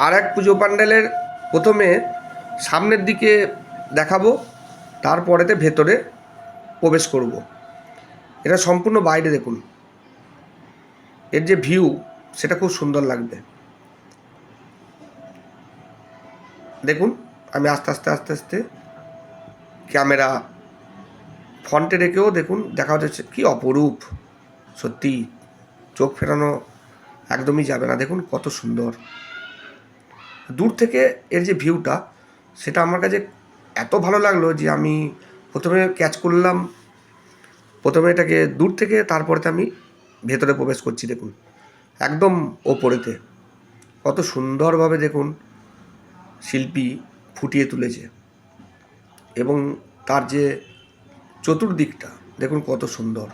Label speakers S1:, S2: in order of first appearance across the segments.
S1: আর এক পুজো প্যান্ডেলের প্রথমে সামনের দিকে দেখাবো, তারপরেতে ভেতরে প্রবেশ করব। এটা সম্পূর্ণ বাইরে দেখুন, এর যে ভিউ সেটা খুব সুন্দর লাগবে। দেখুন, আমি আস্তে আস্তে আস্তে আস্তে ক্যামেরা ফ্রন্টে রেখেও দেখুন দেখা যাচ্ছে কি অপরূপ, সত্যি চোখ ফেরানো একদমই যাবে না। দেখুন কত সুন্দর দূর থেকে এর যে ভিউটা, সেটা আমার কাছে এত ভালো লাগলো যে আমি প্রথমে ক্যাচ করলাম, প্রথমে এটাকে দূর থেকে, তারপরেতে আমি ভেতরে প্রবেশ করছি। দেখুন একদম ওপরেতে কত সুন্দরভাবে দেখুন শিল্পী ফুটিয়ে তুলেছে, এবং তার যে চতুর্দিকটা দেখুন কত সুন্দর,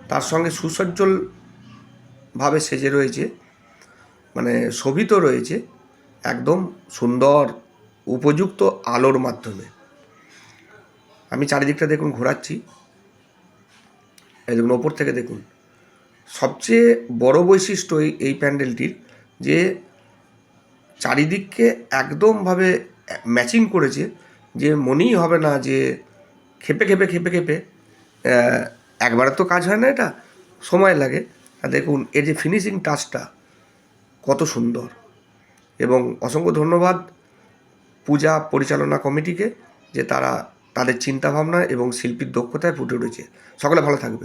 S1: তার সঙ্গে সুসজ্জলভাবে সেজে রয়েছে, মানে শোভিত রয়েছে একদম সুন্দর উপযুক্ত আলোর মাধ্যমে। আমি চারিদিকটা দেখুন ঘোরাচ্ছি, এই দেখুন ওপর থেকে দেখুন। সবচেয়ে বড় বৈশিষ্ট্য এই প্যান্ডেলটির যে চারিদিককে একদমভাবে ম্যাচিং করেছে, যে মনেই হবে না যে খেপে খেপে খেপে খেপে একবারে তো কাজ হয় না, এটা সময় লাগে। আর দেখুন এর যে ফিনিশিং টাচটা কত সুন্দর, এবং অসংখ্য ধন্যবাদ পূজা পরিচালনা কমিটিকে, যে তারা তাদের চিন্তাভাবনা এবং শিল্পীর দক্ষতায় ফুটে উঠেছে। সকলে ভালো থাকবে।